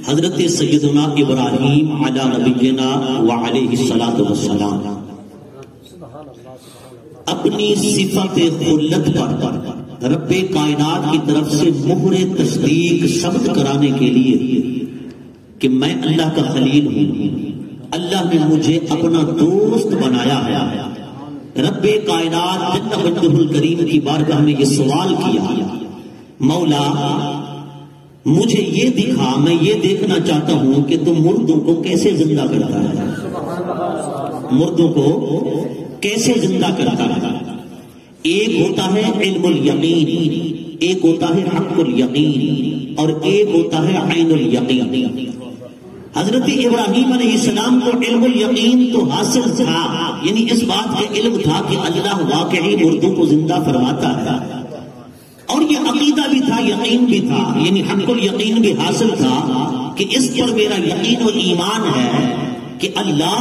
حضرت سیدنا ابراہیم علی نبینا وعلیہ الصلاۃ والسلام اپنی صفت خلت پر رب کائنات کی طرف سے مہر تصدیق ثبت کرانے کے لیے کہ میں اللہ کا خلیل ہوں، اللہ نے مجھے اپنا دوست بنایا ہے، رب کائنات جل وجہہ الکریم کی بارگاہ میں یہ سوال کیا، مولا مجھے یہ دکھا، میں یہ دیکھنا چاہتا ہوں کہ تم مردوں کو کیسے زندہ کرتا ہے، مردوں کو کیسے زندہ کرتا ہے۔ ایک ہوتا ہے علم الیقین، ایک ہوتا ہے حق الیقین، اور ایک ہوتا ہے عین الیقین۔ حضرت ابراہیم علیہ السلام کو علم الیقین تو حاصل تھا، یعنی اس بات کا علم تھا کہ اللہ واقعی مردوں کو زندہ فرماتا ہے، اور یہ عقیدہ بھی تھا، یقین بھی تھا، یعنی حق الیقین بھی حاصل تھا کہ اس پر میرا یقین و ایمان ہے کہ اللہ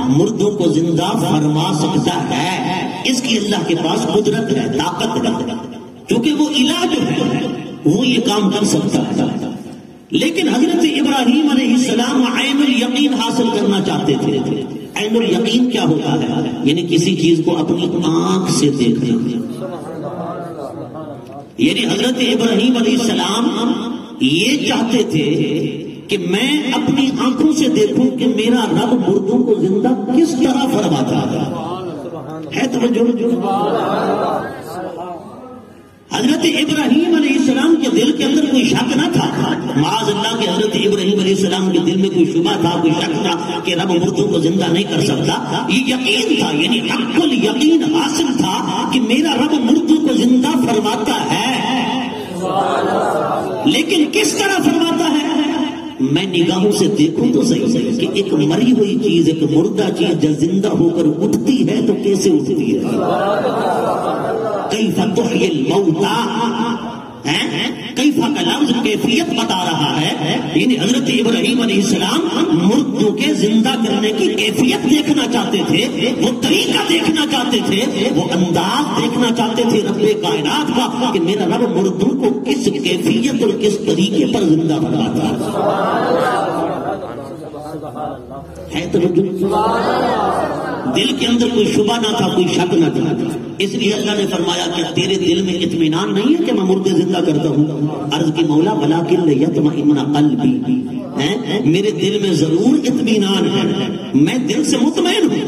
مردوں کو زندہ فرما سکتا ہے، اس کی اللہ کے پاس قدرت ہے، طاقت ہے، کیونکہ وہ علاج ہے، وہ یہ کام کر سکتا ہے۔ لیکن حضرت ابراہیم علیہ السلام عین الیقین حاصل کرنا چاہتے تھے۔ عین الیقین کیا ہوتا ہے؟ یعنی کسی چیز کو اپنی آنکھ سے دیکھنا، یعنی حضرت ابراہیم علیہ السلام یہ چاہتے تھے کہ میں اپنی آنکھوں سے دیکھوں کہ میرا رب مردوں کو زندہ کس طرح فرماتا ہے توجہ۔ حضرت ابراہیم علیہ السلام کے دل کے اندر کوئی شک نہ تھا، معاذ اللہ کہ حضرت ابراہیم علیہ السلام کے دل میں کوئی شبہ تھا، کوئی شک تھا کہ رب مردوں کو زندہ نہیں کر سکتا، یہ یقین تھا، یعنی حق الیقین حاصل تھا کہ میرا رب مردوں کو زندہ فرماتا ہے، لیکن کس طرح فرماتا ہے؟ میں نگاہوں سے دیکھوں تو صحیح کہ ایک مری ہوئی چیز، ایک مردہ چیز جب زندہ ہو کر اٹھتی ہے تو کیسے اٹھتی ہے؟ کیف تحیی الموتى، کیف کا لفظ کیفیت بتا رہا ہے، یعنی حضرت ابراہیم علیہ السلام مردوں کے زندہ کرنے کی کیفیت دیکھنا چاہتے تھے، وہ طریقہ دیکھنا چاہتے تھے، وہ انداز دیکھنا چاہتے تھے رب کائنات کا کہ میرا رب مردوں کو کس کیفیت اور کس طریقے پر زندہ بناتا ہے۔ تو دل کے اندر کوئی شبہ نہ تھا، کوئی شک نہ تھا، اس لیے اللہ نے فرمایا کہ تیرے دل میں اطمینان نہیں ہے کہ میں مردے زندہ کرتا ہوں؟ عرض کی مولا ولکن لیطمئن قلبی، میرے دل میں ضرور اطمینان ہے، میں دل سے مطمئن ہوں۔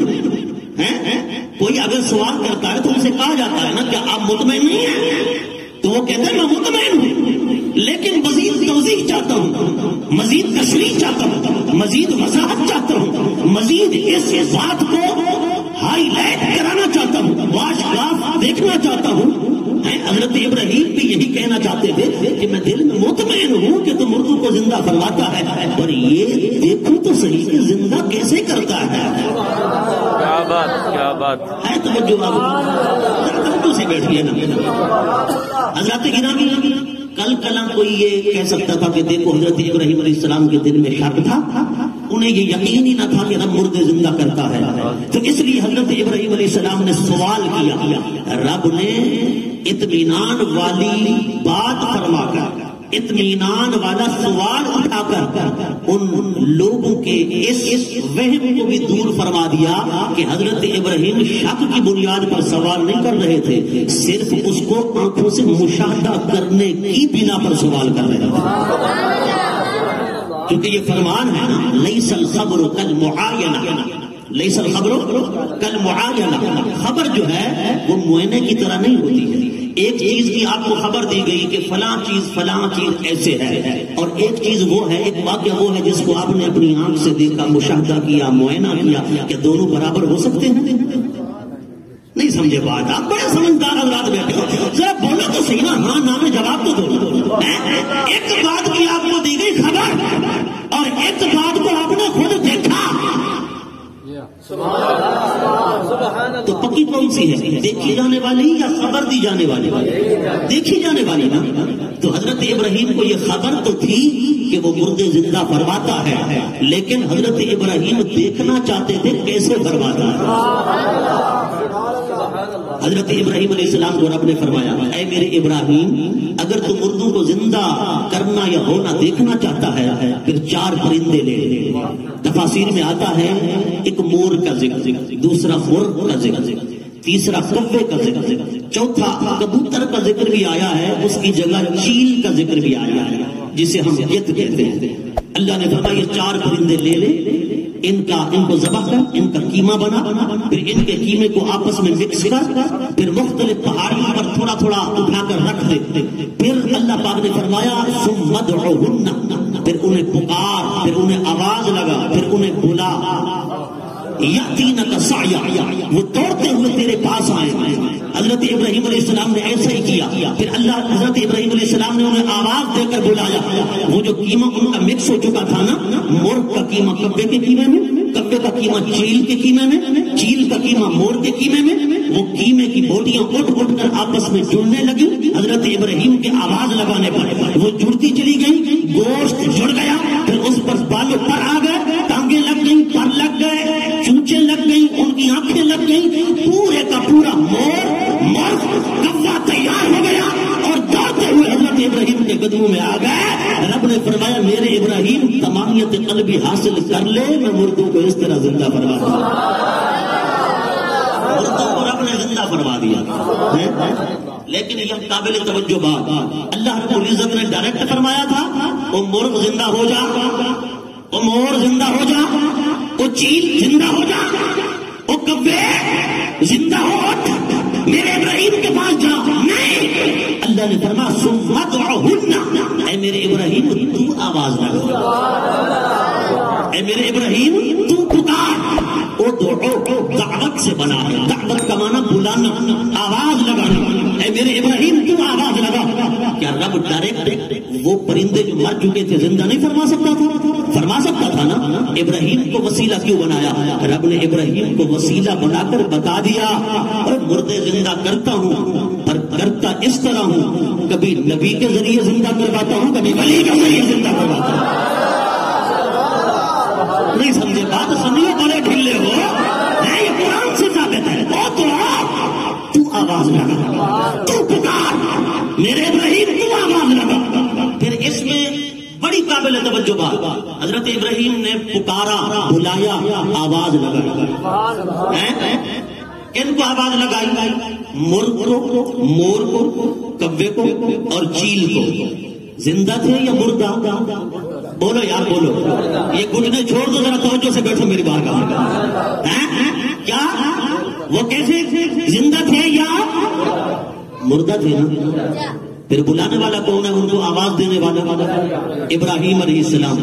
کوئی اگر سوال کرتا ہے تو ان سے کہا جاتا ہے نا کہ آپ مطمئن نہیں ہیں، تو وہ کہتے ہیں میں مطمئن ہوں، لیکن مزید توضیح چاہتا ہوں، مزید تشریح چاہتا ہوں، مزید وضاحت چاہتا ہوں، مزید اس بات کو ہائی لائٹ کرانا چاہتا ہوں، واشگاف دیکھنا چاہتا ہوں۔ حضرت ابراہیم بھی یہی کہنا چاہتے تھے کہ میں دل میں مطمئن ہوں کہ تو مردوں کو زندہ فرماتا ہے، پر یہ دیکھوں تو صحیح کہ زندہ کیسے کرتا ہے۔ کیا بات ہے، توجہ سے بیٹھیے نا حضرت گرامی۔ کل کلاں کوئی یہ کہہ سکتا تھا کہ دیکھو حضرت ابراہیم علیہ السلام کے دل میں شک تھا، انہیں یہ یقین ہی نہ تھا کہ رب مردے زندہ کرتا ہے، تو اس لیے حضرت ابراہیم علیہ السلام نے سوال کیا، رب نے اطمینان والی بات فرما کر، اطمینان والا سوال اٹھا کر ان لوگوں کے اس وہم کو بھی دور فرما دیا کہ حضرت ابراہیم شک کی بنیاد پر سوال نہیں کر رہے تھے، صرف اس کو آنکھوں سے مشاہدہ کرنے کی بنا پر سوال کر رہے تھے، کیونکہ یہ فرمان ہے نا لیس الخبر کالمعاینہ، لیس الخبر کالمعاینہ، خبر جو ہے وہ معائنے کی طرح نہیں ہوتی ہے۔ ایک چیز کی آپ کو خبر دی گئی کہ فلاں چیز ایسے ہے، اور ایک چیز وہ ہے، ایک واقعہ وہ ہے جس کو آپ نے اپنی آنکھ سے دیکھا، مشاہدہ کیا، معائنہ کیا، کہ دونوں برابر ہو سکتے ہیں؟ نہیں سمجھے بات؟ آپ بڑے سمجھدار حضرات بیٹھے ہو، ذرا بولو تو صحیح نا، ہاں نہ میں جواب تو دو۔ ایک بات کی آپ کو دی گئی خبر، اور ایک بات کو آپ نے خود دیکھا، تو پکی کون سی ہے؟ دیکھی جانے والی یا خبر دی جانے والی؟ دیکھی جانے والی نا۔ تو حضرت ابراہیم کو یہ خبر تو تھی کہ وہ مردے زندہ فرماتا ہے، لیکن حضرت ابراہیم دیکھنا چاہتے تھے کیسے فرماتا ہے۔ حضرت ابراہیم علیہ السلام کو رب نے فرمایا اے میرے ابراہیم اگر تو مردوں کو زندہ کرنا یا ہونا دیکھنا چاہتا ہے پھر 4 پرندے لے لے. تفاسیر میں آتا ہے ایک مور کا ذکر، دوسرا مرغ کا ذکر، تیسرا کوے کا ذکر، چوتھا کبوتر کا ذکر بھی آیا ہے، اس کی جگہ چیل کا ذکر بھی آیا ہے جسے ہم یت کہتے ہیں. اللہ نے فرمایا یہ 4 پرندے لے لے، ان کو ذبح کر، ان کا قیمہ بنا، پھر ان کے قیمے کو آپس میں مکس کر، پھر مختلف پہاڑیوں پر تھوڑا تھوڑا اٹھا کر رکھ دے. پھر اللہ پاک نے فرمایا ثم ادعوہن، پھر انہیں پکار، پھر انہیں آواز لگا، پھر انہیں بلا. یاتینک سعیا، وہ دوڑتے ہوئے تیرے پاس آئے. حضرت ابراہیم علیہ السلام نے ایسا ہی کیا. پھر اللہ حضرت ابراہیم علیہ السلام نے انہیں آواز دے کر بلایا. وہ جو قیمہ ان کا مکس ہو چکا تھا نا، مرغ کا قیمہ کبے کے قیمے میں، کبے کا قیمہ چیل کے قیمے میں، چیل کا قیمہ مور کے قیمے میں، وہ قیمے کی بوٹیاں اٹھ اٹھ کر آپس میں جڑنے لگی. حضرت ابراہیم کے آواز لگانے پر وہ جڑتی چلی گئی، گوشت جڑ گیا. پھر اس پر بالوں پر آ گئے، ٹانگیں لگ گئی، پر لگ گئے، چونچیں لگ گئی، ان کی آنکھیں لگ گئی. پورے کا پورا مرغ کوا تیار ہو گیا اور دوڑتے ہوئے حضرت ابراہیم کے قدموں میں آ گئے. رب نے فرمایا میرے ابراہیم تمامیت قلبی حاصل کر لے، میں مردوں کو اس طرح زندہ فرما دوں. مردوں کو رب نے زندہ فرما دیا. لیکن یہ قابل توجہ بات، اللہ رب العزت نے ڈائریکٹ فرمایا تھا وہ مرغ زندہ ہو جا، وہ مور زندہ ہو جا، وہ چیل زندہ ہو جا، وہ کبے زندہ ہو، میرے ابراہیم کے پاس جا. نہیں، اللہ نے فرمایا ثم ادعوہن، اے میرے ابراہیم تو آواز لگا، اے میرے ابراہیم تو پکار. دعوت سے بنا ہے، دعوت کا معنی بلانا، آواز لگانا. اے میرے ابراہیم تو آواز لگا. کیا رب ڈائریکٹ وہ پرندے جو مر چکے تھے زندہ نہیں فرما سکتا تھا؟ فرما سکتا تھا نا. ابراہیم کو وسیلہ کیوں بنایا؟ رب نے ابراہیم کو وسیلہ بنا کر بتا دیا اور مردے زندہ کرتا ہوں، پر کرتا اس طرح ہوں، کبھی نبی کے ذریعے زندہ کرواتا ہوں، کبھی ولی کے ذریعے زندہ کرواتا ہوں. نہیں سمجھے بات؟ سمجھو بڑے ڈھیلے ہو. یہ قرآن سے ثابت ہے. تو آواز لگا، تو پکار، میرے ابراہیم تو آواز لگا. پھر اس میں بڑی قابل توجہ بات، حضرت ابراہیم نے پکارا، بلایا، آواز لگائی. ان کو آواز لگائی، مرغ کو، مور کو، کبے کو اور چیل کو. زندہ تھے یا مردہ؟ بولو یار بولو. یہ گھٹنے چھوڑ دو، ذرا توجہ سے بیٹھو میری بارگاہ. کیا وہ کیسے زندہ تھے یا مردہ تھے نا؟ پھر بلانے والا کون ہے؟ ان کو آواز دینے والا ابراہیم علیہ السلام.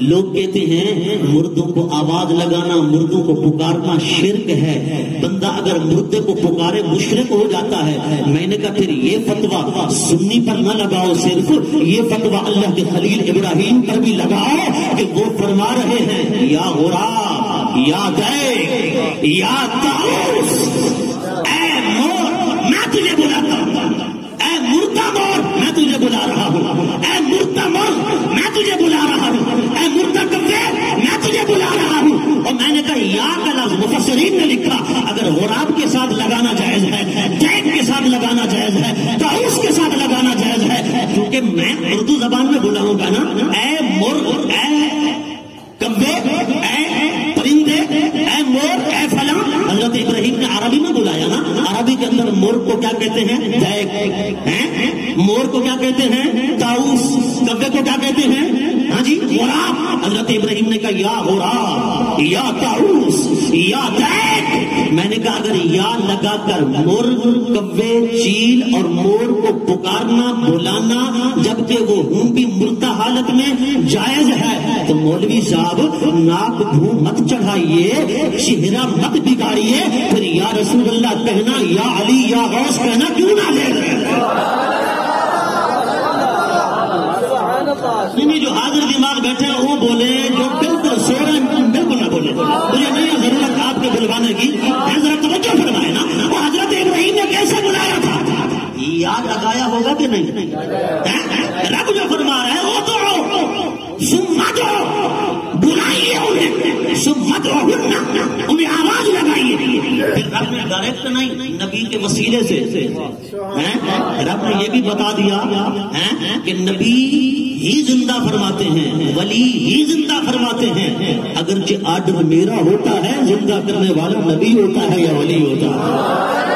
لوگ کہتے ہیں مردوں کو آواز لگانا، مردوں کو پکارنا شرک ہے. بندہ اگر مردے کو پکارے مشرک ہو جاتا ہے. میں نے کہا پھر یہ فتویٰ سنی پر نہ لگاؤ، صرف یہ فتویٰ اللہ کے خلیل ابراہیم پر بھی لگاؤ کہ وہ فرما رہے ہیں یا غراب، یا دیگ، یا طاؤس، اے مور میں تجھے بلاتا ہوں، اے مردہ مور میں تجھے بلا رہا ہوں، اے مردہ مور میں تجھے بلا رہا ہوں، اے مردہ کبے میں تجھے بلا رہا ہوں. اور میں نے کہا یا کا لفظ مفسرین نے لکھا اگر غراب کے ساتھ لگانا جائز ہے، دیگ کے ساتھ لگانا جائز ہے، طاؤس کے ساتھ لگانا جائز ہے، کیونکہ میں اردو زبان میں بلاؤں گا نا اے مرغ، اے کبے، اے پرندے، اے مور، اے فلاں. حضرت ابراہیم نے عربی میں بلایا نا. عربی کے اندر مور کو کیا کہتے ہیں؟ دیگ. مور کو کیا کہتے ہیں؟ طاؤس. کبے کو کیا کہتے ہیں؟ ہاں جی غراب. حضرت ابراہیم نے کہا یا غراب، یا طاؤس، یا دیگ. میں نے کہا اگر یا لگا کر مرغ، کبے، چیل اور مور کو پکارنا، بلانا جبکہ وہ ہوں بھی مردہ حالت میں جائز ہے تو مولوی صاحب ناک بھو مت چڑھائیے، چہرہ مت بگاڑیے، پھر یا رسول اللہ کہنا، یا علی، یا غوث کہنا کیوں نہ لے رہے؟ نہیں جو حاضر دماغ بیٹھے ہیں وہ بولے، جو بالکل سو رہے ہیں بالکل نہ بولے. مجھے نہیں ہے ضرورت آپ کے بلوانے کی، ذرا توجہ فرمائے نا. وہ حضرت ابراہیم نے کیسے بلایا تھا؟ یاد لگایا ہوگا کہ نہیں؟ رب جو فرما رہا ہے وہ تو ثم ادعو، بلائیے انہیں، سمت انہیں آواز لگائیے. پھر رب نے ڈائریکٹ نہیں، نبی کے وسیلے سے رب نے یہ بھی بتا دیا کہ نبی ہی زندہ فرماتے ہیں، ولی ہی زندہ فرماتے ہیں. اگرچہ آرڈر میرا ہوتا ہے، زندہ کرنے والا نبی ہوتا ہے یا ولی ہوتا ہے.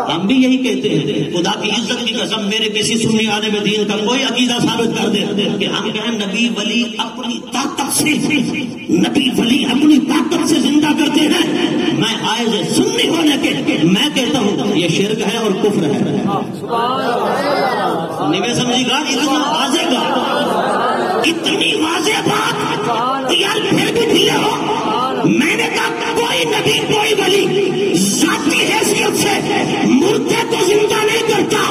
ہم بھی یہی کہتے ہیں، خدا کی عزت کی قسم میرے کسی سنی عالم دین کا کوئی عقیدہ ثابت کر دے کہ ہم کہیں نبی ولی اپنی طاقت سے، نبی ولی اپنی طاقت سے زندہ کرتے ہیں، میں عائز سنی ہونے کے میں کہتا ہوں یہ شرک ہے اور کفر ہے. نہیں سمجھے گا، اتنا واضح گا، اتنی واضح بات یار پھر بھی دیا ہو. میں نے کہا کوئی نبی کوئی ولی ذاتی حیثیت سے مردے کو زندہ نہیں کرتا.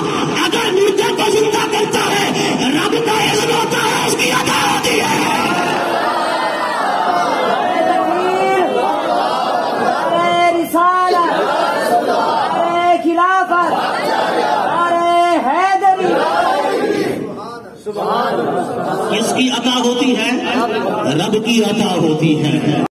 اگر مردے کو زندہ کرتا ہے رب کا اذن ہوتا ہے، اس کی ادا ہوتی ہے. کس کی عطا ہوتی ہے؟ رب کی عطا ہوتی ہے.